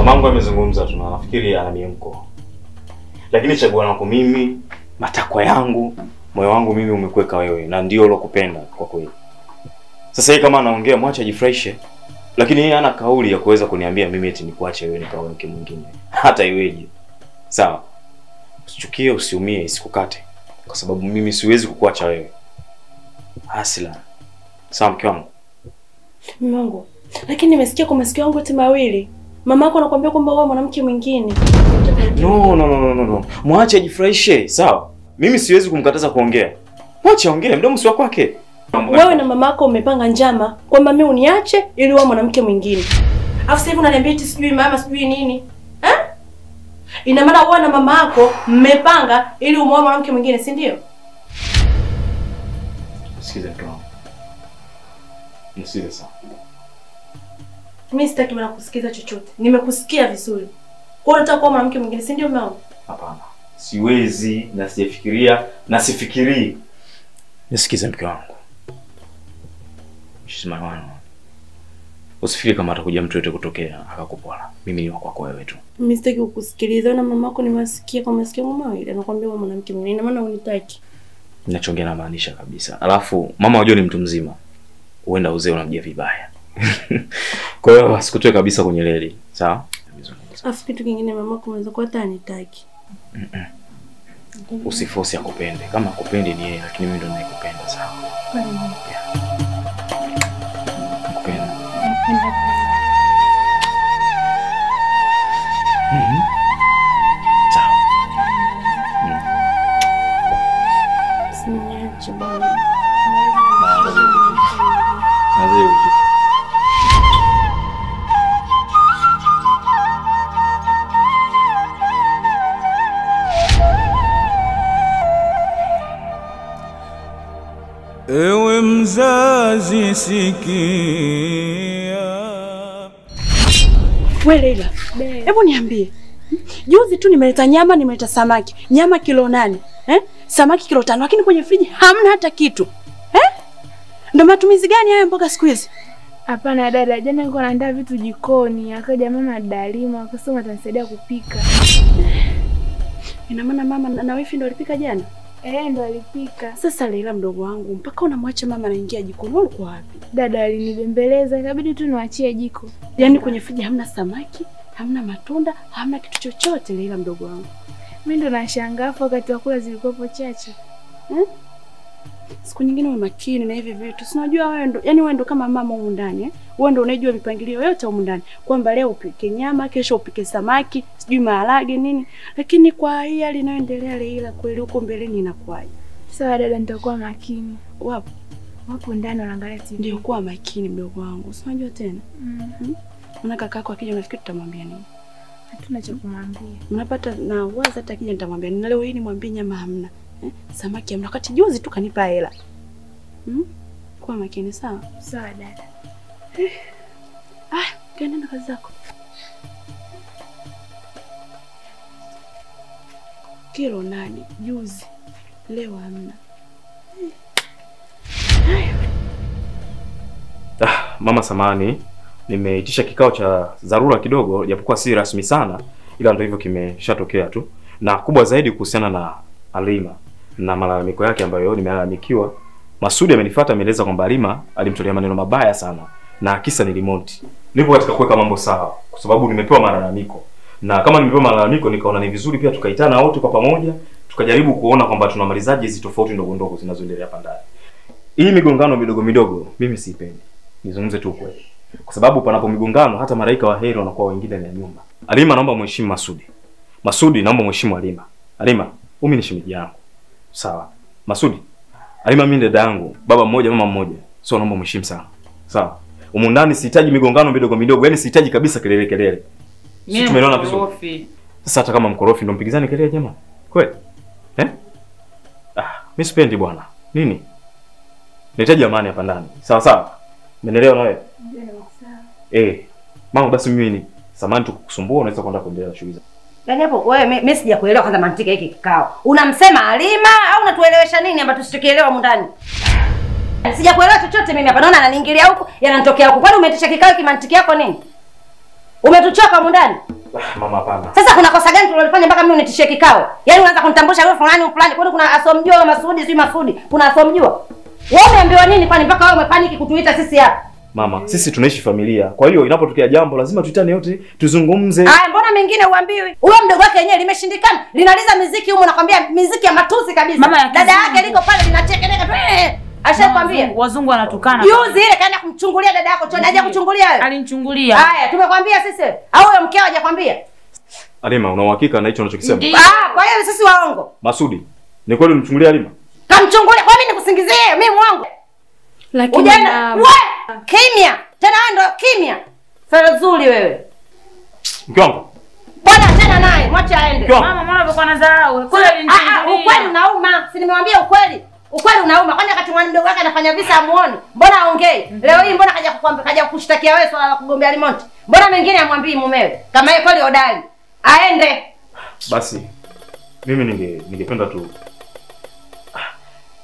Mamangu amezungumza tu na nafikiri ana miemko. Lakini chaguo langu mimi, matakwa yangu, moyo wangu mimi umekuweka wewe na ndio ulokupenda kwa kweli. Sasa yeye kama anaongea mwache ajifurahishe. Lakini yeye hana kauli ya kuweza kuniambia mimi eti nikuache wewe nikaoe mke mwingine. Hata iweje. Sawa. Usichukie, usiumie, isikukate. Kwa sababu mimi siwezi kukuacha wewe. Hasila. Sawa mke wangu. Mungu. Lakini nimesikia kwa masikio yangu yote mawili. Mamako anakuambia kwamba wewe mwanamke mwingine. No. Mwache ajifurahishe, sawa? Mimi siwezi kumkataza kuongea. Mwache aongee, mdomo si wa kwake. Wewe na mamako umepanga njama kwamba mimi uniache ili wewe mwanamke mwingine. Alafu sasa hivi unaniambia eti sijui mama sijui nini? Ina maana wewe na mamako mmepanga ili umuoe mwanamke mwingine, si ndio? Sikiza tu. Nisikize sana. Mimi sitaki bwana kusikiza chochote. Nimekusikia vizuri. Kwa hiyo unataka kuwa mwanamke mwingine, si ndio mama? Hapana. Siwezi na sijafikiria na sifikirii. Nisikize mke wangu. She's my one. Usifikiri kama atakuja mtu yote kutokea akakupola. Mimi ni wako wewe tu. Mimi sitaki kukusikiliza na mamako nimesikia kwa masikio mama ile anakuambia wewe mwanamke mwingine. Ina maana unitaki. Ninachongea na maanisha kabisa. Alafu mama wajua ni mtu mzima. Huenda uzee unamjia vibaya. Kwa hiyo asikutoe kabisa kwenye reli. Sawa? Afu kitu kingine mamako unaweza kuwa hata anitaki. Usiforce akupende. Kama akupende ni yeye lakini mimi ndo ninayekupenda, sawa? Kwa nini? Nakupenda. Sawa. Siniache bwana. Ewe mzazi sikia. Wewe Leila, hebu niambie. Juzi tu nimeleta nyama, nimeleta samaki. Nyama kilo 8, Samaki kilo 5, lakini kwenye friji hamna hata kitu. Ndio matumizi gani haya mboga siku hizi? Hapana dada, jana nilikuwa naandaa vitu jikoni, akaja mama Dalima akasema atanisaidia kupika. Ina maana mama na wifi ndio alipika jana? Ndo alipika. Sasa Leila mdogo wangu, mpaka unamwacha mama anaingia jikoni, wewe uko wapi? Dada alinibembeleza, ikabidi tu niwaachie jiko. Yaani kwenye friji hamna samaki, hamna matunda, hamna kitu chochote Leila mdogo wangu. Mimi ndo nashangaa wakati wa kula zilikuwa chache. Siku nyingine wewe makini na hivi vitu. Si unajua wewe ndo, yani wewe ndo kama mama huko ndani, Wewe ndo unajua mipangilio yote huko ndani. Kwamba leo upike nyama, kesho upike samaki, sijui maharage nini. Lakini kwa hii hali inayoendelea Leila kweli huko mbeleni inakuaje? Sawa dada, nitakuwa makini. Wapo ndani wanaangalia TV. Ndio kuwa makini mdogo wangu. Si unajua tena? Una kakako akija unafikiri tutamwambia nini? Hatuna cha kumwambia. Unapata na waza hata akija nitamwambia nini? Leo hii nimwambie nyama hamna. Samaki hamna. Wakati juzi tu kanipa hela. Kuwa makini sawa? Sawa dada. Kaenda na kazi zako. Kilo 8 juzi. Leo hamna. Mama samani, nimeitisha kikao cha dharura kidogo, japokuwa si rasmi sana, ila ndio hivyo kimeshatokea tu. Na kubwa zaidi kuhusiana na Alima na malalamiko yake ambayo nimelalamikiwa. Masudi amenifuata, ameeleza kwamba Alima alimtolea maneno mabaya sana na kisa ni remote. Nipo katika kuweka mambo sawa kwa sababu nimepewa malalamiko. Na kama nimepewa malalamiko nikaona ni vizuri pia tukaitana wote kwa pamoja, tukajaribu kuona kwamba tunamalizaje hizi tofauti ndogo ndogo zinazoendelea hapa ndani. Hii migongano midogo midogo mimi siipendi. Nizungumze tu kweli. Kwa sababu panapo migongano hata malaika wa heri wanakuwa wengine ndani ya nyumba. Alima naomba mheshimu Masudi. Masudi naomba mheshimu Alima. Alima, mimi ni shemeji yangu. Sawa. Masudi, Alima mimi dada yangu, baba mmoja mama mmoja. So naomba mheshimu sana. Sawa. Humu ndani sihitaji migongano midogo midogo, yani sihitaji kabisa kelele. Sisi tumeona vizuri. Sasa hata kama mkorofi ndo mpigizane kelele jamani. Kweli? Mimi sipendi bwana. Nini? Nahitaji amani hapa ndani. Sawa. Umeelewa na wewe? Ndio, sawa. Mama basi mimi ni samani tukukusumbua, unaweza kwenda kuendelea na shughuli zako. Yaani hapo wewe mimi sijakuelewa kwanza mantiki hiki kikao. Unamsema Alima au unatuelewesha nini ambacho tusikielewa huko ndani? Sijakuelewa chochote mimi hapa. Naona ananiingilia huko, yananitokea huko. Kwani umeitisha kikao kimantiki yako nini? Umetuchoka huko ndani? Mama hapana. Sasa kuna kosa gani tulilofanya mpaka mimi unitishie kikao? Yaani unaanza kunitambusha wewe fulani fulani, kwani kuna asomjua wewe Masudi si Masudi? Kuna asomjua? Wewe umeambiwa nini kwani mpaka wewe umepaniki kutuita sisi hapa? Mama, sisi tunaishi familia. Kwa hiyo inapotokea jambo lazima tuitane yote, tuzungumze. Haya, mbona mengine uambiwi? Huyo mdogo wake yenyewe limeshindikana. Linaliza muziki huko nakwambia muziki ya matusi kabisa. Mama dada yake liko pale linachekeleka tu. Ashakwambia. Wazungu wanatukana. Yuzi ile kaenda kumchungulia dada yako. Choni haja kuchungulia wewe. Alinichungulia. Haya, tumekwambia sisi. Au huyo mkeo hajakwambia? Alima, una uhakika na hicho unachokisema? Kwa hiyo sisi waongo. Masudi, ni kweli unimchungulia Alima? Kamchungulia kwa mimi nikusingizie, mimi mwongo. Lakini kimya. Tena wewe ndo kimya. Felo zuri wewe. Mke wangu. Bwana tena naye, mwache aende. Mama, mbona ulikuwa unadharau? Kweli alinichungulia. Ukweli unauma. Si nimemwambia ukweli. Ukweli unauma. Kwani wakati mwana mdogo wake anafanya visa amuone? Mbona aongei? Leo hii mbona kaja kukushtakia wewe swala la kugombea limonti? Mbona mengine amwambii mumewe? Kama yeye kweli hodari. Aende. Basi mimi ningependa tu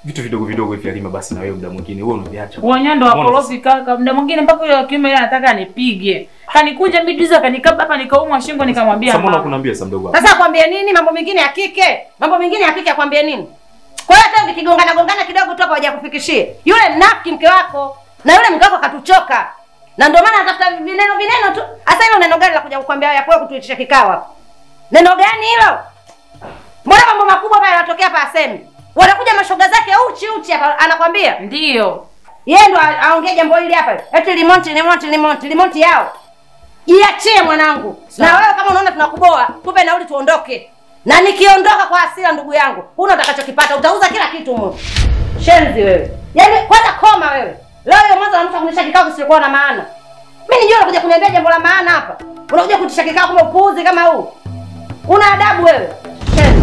vitu vidogo vidogo hivi Alima, basi na wewe muda mwingine wewe unaviacha. Wanyando wa korofi kaka, muda mwingine mpaka yule wa kiume yeye anataka anipige. Kanikunja midiza kanikaba hapa nikaumwa shingo nikamwambia mama. Sasa mbona kuniambia sasa mdogo wako? Sasa akwambie nini mambo mengine ya kike? Mambo mengine ya kike akwambie nini? Kwa hiyo hata ukigongana kidogo tu hapa hajakufikishie. Yule mnafiki mke wako na yule mke wako katuchoka. Na ndio maana anatafuta vineno tu. Sasa hilo neno gani la kuja kukwambia ya kwa kutuitisha kikao hapa? Neno gani hilo? Mbona mambo makubwa hapa yanatokea hapa asemi? Wanakuja mashoga zake uchi hapa anakwambia? Ndio. Yeye ndo aongea jambo hili hapa. Eti limonti yao. Jiachie mwanangu. Na wewe kama unaona tunakuboa, tupe nauli tuondoke. Na nikiondoka kwa hasira ndugu yangu, huna utakachokipata, utauza kila kitu huko. Shenzi wewe. Yaani kwanza koma wewe. Leo hiyo mwanzo unamtaka kunisha kikao kisichokuwa na maana. Mimi nijua unakuja kuniambia jambo la maana hapa. Unakuja kutisha kikao kama upuuzi kama huu. Una adabu wewe. Shenzi.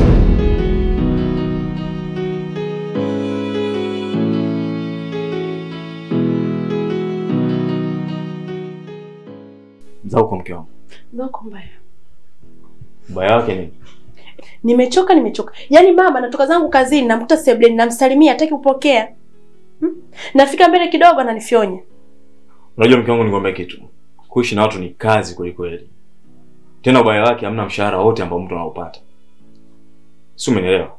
Zao kwa mke wangu. Zako mbaya. Mbaya wake nini? Nimechoka. Yaani mama natoka zangu kazini namkuta sebleni namsalimia hataki kupokea. Nafika mbele kidogo ananifyonya. Unajua mke wangu nikwambia kitu. Kuishi na watu ni kazi kweli. Tena ubaya wake hamna mshahara wote ambao mtu anaupata. Si umenielewa?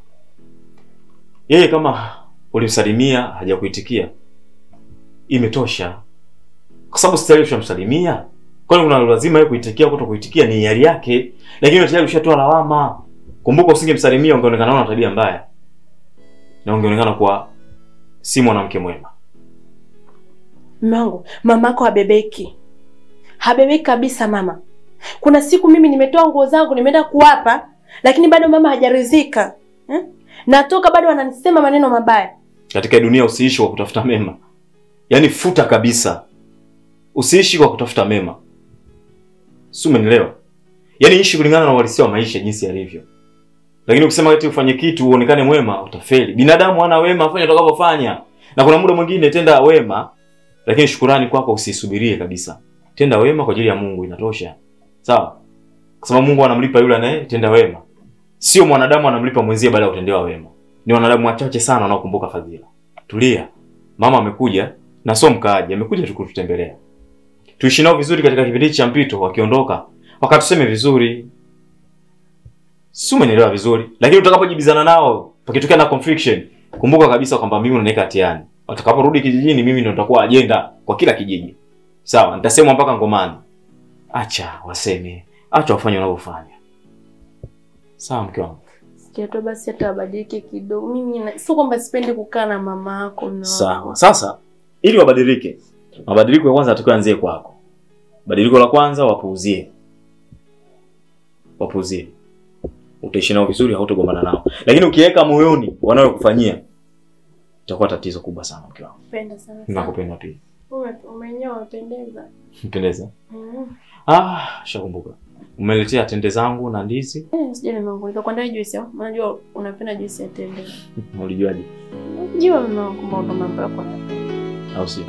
Yeye kama ulimsalimia hajakuitikia imetosha. Kwa sababu stahili ushamsalimia. Kwani kuna lazima yeye kuitikia au kutokuitikia ni hiari yake. Lakini tayari ushatoa lawama. Kumbuka usingemsalimia ungeonekana una tabia mbaya. Na ungeonekana kuwa si mwanamke mwema. Mangu, mamako habebeki. Habebeki kabisa mama. Kuna siku mimi nimetoa nguo zangu nimeenda kuwapa, lakini bado mama hajaridhika. Natoka bado ananisema maneno mabaya. Katika dunia usiishi kwa kutafuta mema. Yaani futa kabisa. Usiishi kwa kutafuta mema. Si umenielewa? Yaani ishi kulingana na uhalisia wa maisha jinsi yalivyo. Lakini ukisema eti ufanye kitu uonekane mwema utafeli. Binadamu hana wema, afanye atakapofanya. Na kuna muda mwingine tenda wema, lakini shukrani kwako usisubirie kabisa. Tenda wema kwa ajili ya Mungu inatosha. Sawa? Kwa sababu Mungu anamlipa yule anayetenda wema. Sio mwanadamu anamlipa mwenzie baada ya kutendewa wema. Ni wanadamu wachache sana wanaokumbuka fadhila. Tulia. Mama amekuja na sio mkaaji, amekuja tu kututembelea. Tuishi nao vizuri katika kipindi cha mpito, wakiondoka wakatuseme vizuri. Si umenielewa vizuri? Lakini utakapojibizana nao, pakitokea na confliction, kumbuka kabisa kwamba mimi unaniweka hatiani. Watakaporudi kijijini mimi ndo nitakuwa ajenda kwa kila kijiji. Sawa, nitasemwa mpaka ngomani. Acha waseme, acha wafanye wanavyofanya. Sawa mke wangu. Sikia tu basi hata abadilike kidogo. Mimi sio kwamba sipendi kukaa na mama yako na. Sawa. Sasa ili wabadilike, mabadiliko ya kwanza yatakianzie kwako. Badiliko la kwanza wapuuzie. Utaishi nao vizuri, hautagombana nao. Lakini ukiweka moyoni wanayokufanyia itakuwa tatizo kubwa sana mke wangu. Napenda sana. Nakupenda pia. Umenyoa unapendeza. Mpendeza? Shakumbuka. Umeletea tende zangu na ndizi? Sijui mama, nikakwambia juice au? Unajua unapenda juice ya tende. Ulijuaje? Unajua mama kwamba ndo mambo yako. Au si?